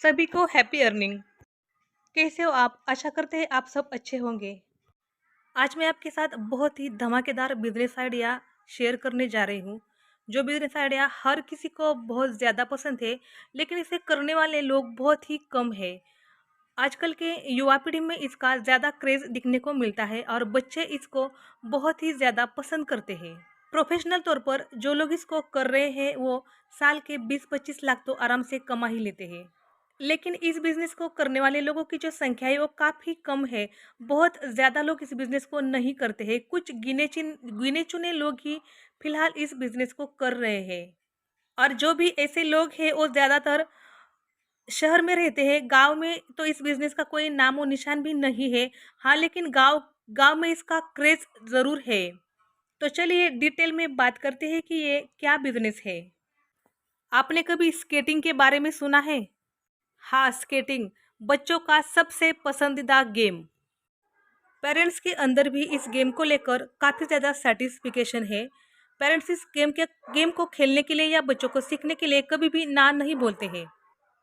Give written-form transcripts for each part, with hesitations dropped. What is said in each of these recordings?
सभी को happy earning. कैसे हो आप? आशा करते हैं आप सब अच्छे होंगे। आज मैं आपके साथ बहुत ही धमाकेदार बिजनेस आइडिया शेयर करने जा रही हूँ। जो बिजनेस आइडिया हर किसी को बहुत ज़्यादा पसंद है, लेकिन इसे करने वाले लोग बहुत ही कम है। आजकल के युवा पीढ़ी में इसका ज़्यादा क्रेज़ दिखने को मिलता है और बच्चे इसको बहुत ही ज़्यादा पसंद करते हैं। प्रोफेशनल तौर पर जो लोग इसको कर रहे हैं वो साल के 20-25 लाख तो आराम से कमा ही लेते हैं। लेकिन इस बिज़नेस को करने वाले लोगों की जो संख्या है वो काफ़ी कम है। बहुत ज़्यादा लोग इस बिज़नेस को नहीं करते हैं। कुछ गिने-चुने लोग ही फ़िलहाल इस बिज़नेस को कर रहे हैं। और जो भी ऐसे लोग हैं वो ज़्यादातर शहर में रहते हैं। गाँव में तो इस बिज़नेस का कोई नामो-निशान भी नहीं है। हाँ, लेकिन गाँव गाँव में इसका क्रेज़ ज़रूर है। तो चलिए डिटेल में बात करते हैं कि ये क्या बिज़नेस है। आपने कभी स्केटिंग के बारे में सुना है? हाँ, स्केटिंग बच्चों का सबसे पसंदीदा गेम। पेरेंट्स के अंदर भी इस गेम को लेकर काफ़ी ज़्यादा सैटिस्फिकेशन है। पेरेंट्स इस गेम को खेलने के लिए या बच्चों को सीखने के लिए कभी भी ना नहीं बोलते हैं।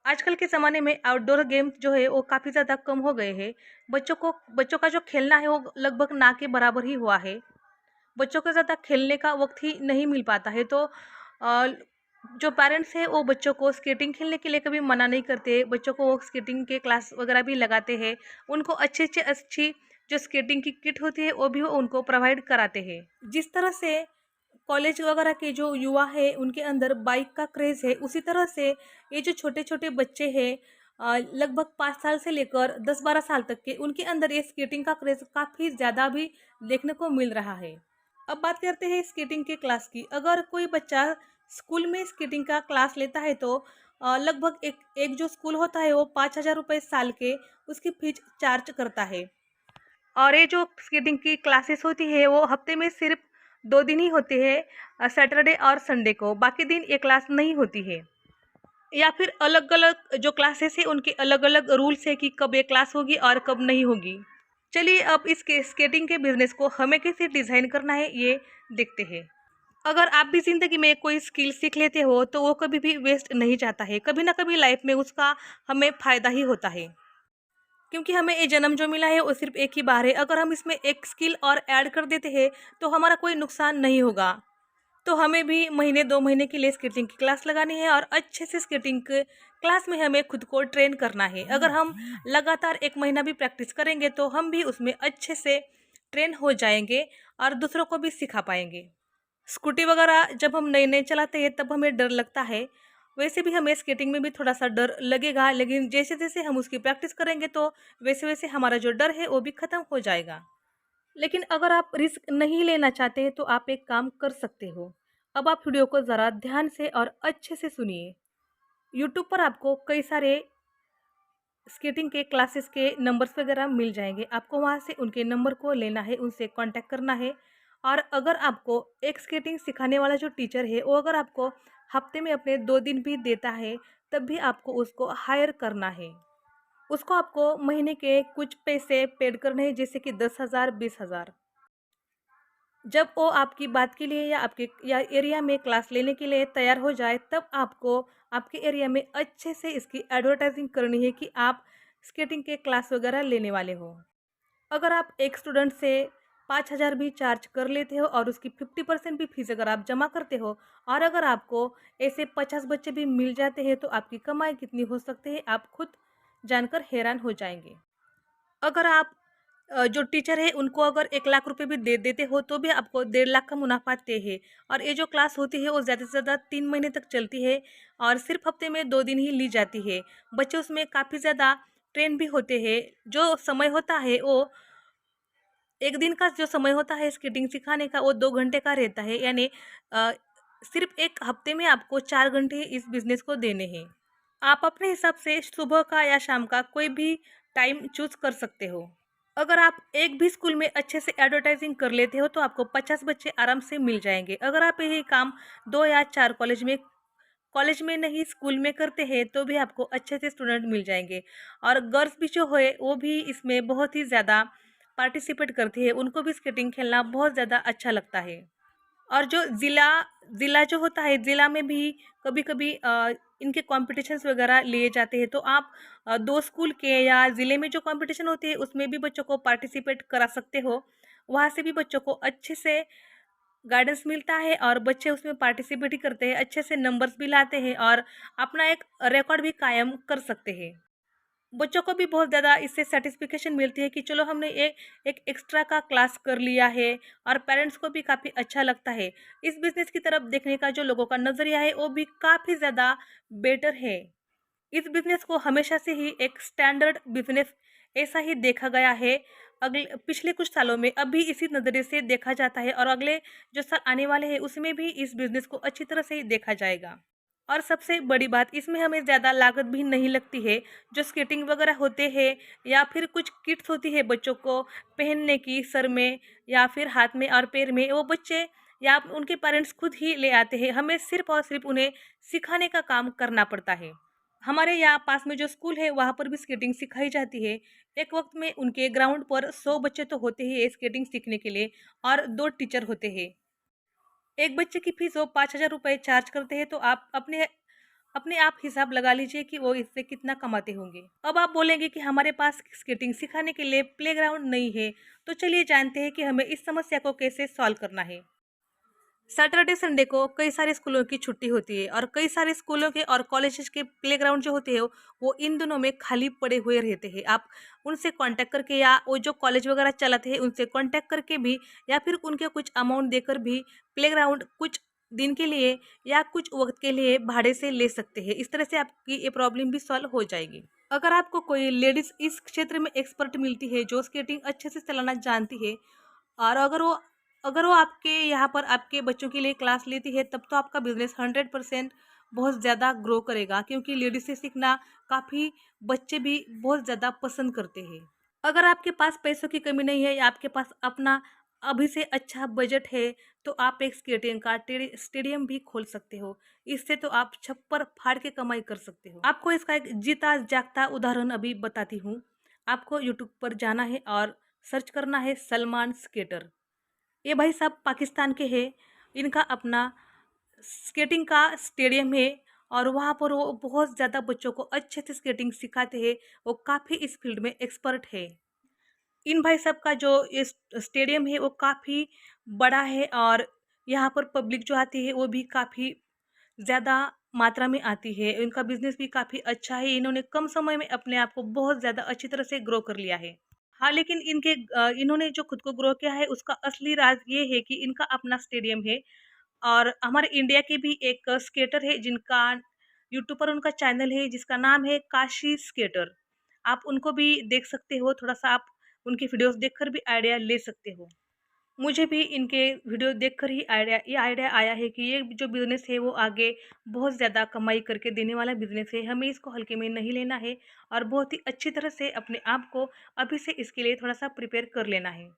आजकल के ज़माने में आउटडोर गेम जो है वो काफ़ी ज़्यादा कम हो गए हैं। बच्चों का जो खेलना है वो लगभग ना के बराबर ही हुआ है। बच्चों को ज़्यादा खेलने का वक्त ही नहीं मिल पाता है, तो अ, जो पेरेंट्स हैं वो बच्चों को स्केटिंग खेलने के लिए कभी मना नहीं करते। बच्चों को वो स्केटिंग के क्लास वगैरह भी लगाते हैं। उनको अच्छी जो स्केटिंग की किट होती है वो भी वो उनको प्रोवाइड कराते हैं। जिस तरह से कॉलेज वगैरह के जो युवा है उनके अंदर बाइक का क्रेज़ है, उसी तरह से ये जो छोटे-छोटे बच्चे हैं लगभग 5 साल से लेकर 10-12 साल तक के, उनके अंदर ये स्केटिंग का क्रेज़ काफ़ी ज़्यादा भी देखने को मिल रहा है। अब बात करते हैं स्केटिंग के क्लास की। अगर कोई बच्चा स्कूल में स्केटिंग का क्लास लेता है तो लगभग एक एक जो स्कूल होता है वो 5,000 रुपये साल के उसकी फीस चार्ज करता है। और ये जो स्केटिंग की क्लासेस होती है वो हफ्ते में सिर्फ 2 दिन ही होते हैं, सैटरडे और संडे को। बाकी दिन ये क्लास नहीं होती है। या फिर अलग-अलग जो क्लासेस है उनके अलग-अलग रूल्स है कि कब ये क्लास होगी और कब नहीं होगी। चलिए अब इसके स्केटिंग के बिज़नेस को हमें कैसे डिज़ाइन करना है ये देखते हैं। अगर आप भी ज़िंदगी में कोई स्किल सीख लेते हो तो वो कभी भी वेस्ट नहीं जाता है। कभी ना कभी लाइफ में उसका हमें फ़ायदा ही होता है। क्योंकि हमें ये जन्म जो मिला है वो सिर्फ़ एक ही बार है। अगर हम इसमें एक स्किल और ऐड कर देते हैं तो हमारा कोई नुकसान नहीं होगा। तो हमें भी महीने 2 महीने के लिए स्केटिंग की क्लास लगानी है और अच्छे से स्केटिंग के क्लास में हमें खुद को ट्रेन करना है। अगर हम लगातार 1 महीना भी प्रैक्टिस करेंगे तो हम भी उसमें अच्छे से ट्रेन हो जाएँगे और दूसरों को भी सिखा पाएँगे। स्कूटी वगैरह जब हम नए-नए चलाते हैं तब हमें डर लगता है। वैसे भी हमें स्केटिंग में भी थोड़ा-सा डर लगेगा, लेकिन जैसे-जैसे हम उसकी प्रैक्टिस करेंगे तो वैसे-वैसे हमारा जो डर है वो भी ख़त्म हो जाएगा। लेकिन अगर आप रिस्क नहीं लेना चाहते तो आप एक काम कर सकते हो। अब आप वीडियो को ज़रा ध्यान से और अच्छे से सुनिए। यूट्यूब पर आपको कई सारे स्केटिंग के क्लासेस के नंबर्स वगैरह मिल जाएँगे। आपको वहाँ से उनके नंबर को लेना है, उनसे कॉन्टैक्ट करना है। और अगर आपको एक स्केटिंग सिखाने वाला जो टीचर है, वो अगर आपको हफ्ते में अपने 2 दिन भी देता है, तब भी आपको उसको हायर करना है। उसको आपको महीने के कुछ पैसे पेड करने हैं, जैसे कि 10,000, 20,000। जब वो आपकी बात के लिए या आपके या एरिया में क्लास लेने के लिए तैयार हो जाए, तब आपको आपके एरिया में अच्छे से इसकी एडवर्टाइजिंग करनी है कि आप स्केटिंग के क्लास वगैरह लेने वाले हो। अगर आप एक स्टूडेंट से 5,000 भी चार्ज कर लेते हो और उसकी 50% भी फीस अगर आप जमा करते हो और अगर आपको ऐसे 50 बच्चे भी मिल जाते हैं तो आपकी कमाई कितनी हो सकती है, आप खुद जानकर हैरान हो जाएंगे। अगर आप जो टीचर है उनको अगर 1 लाख रुपए भी दे देते हो तो भी आपको 1.5 लाख का मुनाफा तय है। और ये जो क्लास होती है वो ज़्यादा से ज़्यादा 3 महीने तक चलती है और सिर्फ हफ्ते में 2 दिन ही ली जाती है। बच्चे उसमें काफ़ी ज़्यादा ट्रेन भी होते हैं। जो समय होता है वो 1 दिन का जो समय होता है स्केटिंग सिखाने का वो 2 घंटे का रहता है, यानी अ, सिर्फ 1 हफ्ते में आपको 4 घंटे इस बिज़नेस को देने हैं। आप अपने हिसाब से सुबह का या शाम का कोई भी टाइम चूज़ कर सकते हो। अगर आप एक भी स्कूल में अच्छे से एडवर्टाइजिंग कर लेते हो तो आपको 50 बच्चे आराम से मिल जाएँगे। अगर आप यही काम 2 या 4 कॉलेज में नहीं स्कूल में करते हैं तो भी आपको अच्छे से स्टूडेंट मिल जाएँगे। और गर्ल्स भी जो है वो भी इसमें बहुत ही ज़्यादा पार्टिसिपेट करती है, उनको भी स्केटिंग खेलना बहुत ज़्यादा अच्छा लगता है। और जो ज़िला ज़िला जो होता है, ज़िला में भी कभी-कभी इनके कॉम्पिटिशन्स वगैरह लिए जाते हैं, तो आप 2 स्कूल के या ज़िले में जो कॉम्पिटिशन होती है, उसमें भी बच्चों को पार्टिसिपेट करा सकते हो। वहाँ से भी बच्चों को अच्छे से गाइडेंस मिलता है और बच्चे उसमें पार्टिसिपेट ही करते हैं, अच्छे से नंबर्स भी लाते हैं और अपना एक रिकॉर्ड भी कायम कर सकते हैं। बच्चों को भी बहुत ज़्यादा इससे सैटिस्फैक्शन मिलती है कि चलो हमने एक एक्स्ट्रा का क्लास कर लिया है, और पेरेंट्स को भी काफ़ी अच्छा लगता है। इस बिज़नेस की तरफ देखने का जो लोगों का नज़रिया है, वो भी काफ़ी ज़्यादा बेटर है। इस बिज़नेस को हमेशा से ही एक स्टैंडर्ड बिज़नेस ऐसा ही देखा गया है। अगले पिछले कुछ सालों में अब भी इसी नज़रिए से देखा जाता है, और अगले जो साल आने वाले हैं उसमें भी इस बिज़नेस को अच्छी तरह से ही देखा जाएगा। और सबसे बड़ी बात, इसमें हमें ज़्यादा लागत भी नहीं लगती है। जो स्केटिंग वगैरह होते हैं या फिर कुछ किट्स होती है बच्चों को पहनने की, सर में या फिर हाथ में और पैर में, वो बच्चे या उनके पेरेंट्स खुद ही ले आते हैं। हमें सिर्फ़ और सिर्फ़ उन्हें सिखाने का काम करना पड़ता है। हमारे यहाँ पास में जो स्कूल है, वहाँ पर भी स्केटिंग सिखाई जाती है। एक वक्त में उनके ग्राउंड पर 100 बच्चे तो होते ही हैं स्केटिंग सीखने के लिए, और 2 टीचर होते हैं। एक बच्चे की फीस वो 5,000 रुपये चार्ज करते हैं, तो आप अपने अपने आप हिसाब लगा लीजिए कि वो इससे कितना कमाते होंगे। अब आप बोलेंगे कि हमारे पास स्केटिंग सिखाने के लिए प्लेग्राउंड नहीं है, तो चलिए जानते हैं कि हमें इस समस्या को कैसे सॉल्व करना है। सैटरडे संडे को कई सारे स्कूलों की छुट्टी होती है, और कई सारे स्कूलों के और कॉलेजेस के प्लेग्राउंड जो होते हैं वो इन दिनों में खाली पड़े हुए रहते हैं। आप उनसे कांटेक्ट करके, या वो जो कॉलेज वगैरह चलाते हैं उनसे कांटेक्ट करके भी, या फिर उनके कुछ अमाउंट देकर भी प्लेग्राउंड कुछ दिन के लिए या कुछ वक्त के लिए भाड़े से ले सकते हैं। इस तरह से आपकी ये प्रॉब्लम भी सॉल्व हो जाएगी। अगर आपको कोई लेडीज इस क्षेत्र में एक्सपर्ट मिलती है जो स्केटिंग अच्छे से चलाना जानती है, और अगर वो आपके यहाँ पर आपके बच्चों के लिए क्लास लेती है, तब तो आपका बिजनेस 100% बहुत ज़्यादा ग्रो करेगा, क्योंकि लेडीज से सीखना काफ़ी बच्चे भी बहुत ज़्यादा पसंद करते हैं। अगर आपके पास पैसों की कमी नहीं है, या आपके पास अपना अभी से अच्छा बजट है, तो आप एक स्केटिंग का स्टेडियम भी खोल सकते हो। इससे तो आप छप्पर फाड़ के कमाई कर सकते हो। आपको इसका एक जीता जागता उदाहरण अभी बताती हूँ। आपको यूट्यूब पर जाना है और सर्च करना है सलमान स्केटर। ये भाई साहब पाकिस्तान के हैं। इनका अपना स्केटिंग का स्टेडियम है, और वहाँ पर वो बहुत ज़्यादा बच्चों को अच्छे से स्केटिंग सिखाते हैं। वो काफ़ी इस फील्ड में एक्सपर्ट है। इन भाई साहब का जो ये स्टेडियम है वो काफ़ी बड़ा है, और यहाँ पर पब्लिक जो आती है वो भी काफ़ी ज़्यादा मात्रा में आती है। इनका बिजनेस भी काफ़ी अच्छा है। इन्होंने कम समय में अपने आप को बहुत ज़्यादा अच्छी तरह से ग्रो कर लिया है। हाँ, लेकिन इन्होंने जो खुद को ग्रो किया है उसका असली राज ये है कि इनका अपना स्टेडियम है। और हमारे इंडिया के भी एक स्केटर है जिनका यूट्यूब पर उनका चैनल है, जिसका नाम है काशी स्केटर। आप उनको भी देख सकते हो, थोड़ा-सा आप उनकी वीडियोज़ देखकर भी आइडिया ले सकते हो। मुझे भी इनके वीडियो देखकर ही ये आइडिया आया है कि ये जो बिज़नेस है वो आगे बहुत ज़्यादा कमाई करके देने वाला बिज़नेस है। हमें इसको हल्के में नहीं लेना है, और बहुत ही अच्छी तरह से अपने आप को अभी से इसके लिए थोड़ा-सा प्रिपेयर कर लेना है।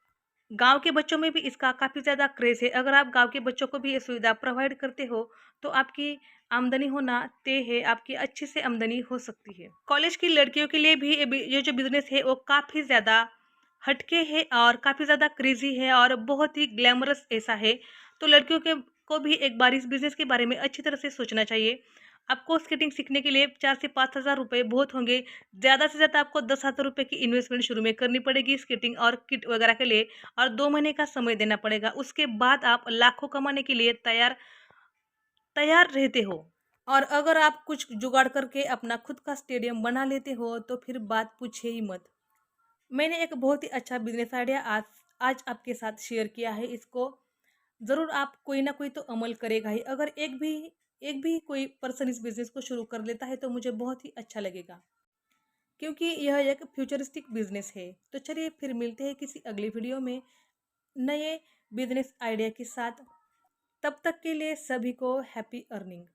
गाँव के बच्चों में भी इसका काफ़ी ज़्यादा क्रेज़ है। अगर आप गाँव के बच्चों को भी ये सुविधा प्रोवाइड करते हो, तो आपकी आमदनी होना तय है, आपकी अच्छी से आमदनी हो सकती है। कॉलेज की लड़कियों के लिए भी ये जो बिज़नेस है वो काफ़ी ज़्यादा हटके है, और काफ़ी ज़्यादा क्रेज़ी है, और बहुत ही ग्लैमरस ऐसा है। तो लड़कियों के को भी एक बार इस बिज़नेस के बारे में अच्छी तरह से सोचना चाहिए। आपको स्केटिंग सीखने के लिए 4 से 5,000 रुपए बहुत होंगे। ज़्यादा से ज़्यादा आपको 10,000 रुपए की इन्वेस्टमेंट शुरू में करनी पड़ेगी स्केटिंग और किट वगैरह के लिए, और 2 महीने का समय देना पड़ेगा। उसके बाद आप लाखों कमाने के लिए तैयार तैयार रहते हो। और अगर आप कुछ जुगाड़ करके अपना खुद का स्टेडियम बना लेते हो, तो फिर बात पूछिए ही मत। मैंने एक बहुत ही अच्छा बिज़नेस आइडिया आज आज आपके साथ शेयर किया है। इसको ज़रूर आप कोई ना कोई तो अमल करेगा ही। अगर एक भी कोई पर्सन इस बिज़नेस को शुरू कर लेता है, तो मुझे बहुत ही अच्छा लगेगा, क्योंकि यह एक फ्यूचरिस्टिक बिज़नेस है। तो चलिए फिर मिलते हैं किसी अगली वीडियो में नए बिज़नेस आइडिया के साथ। तब तक के लिए सभी को हैप्पी अर्निंग।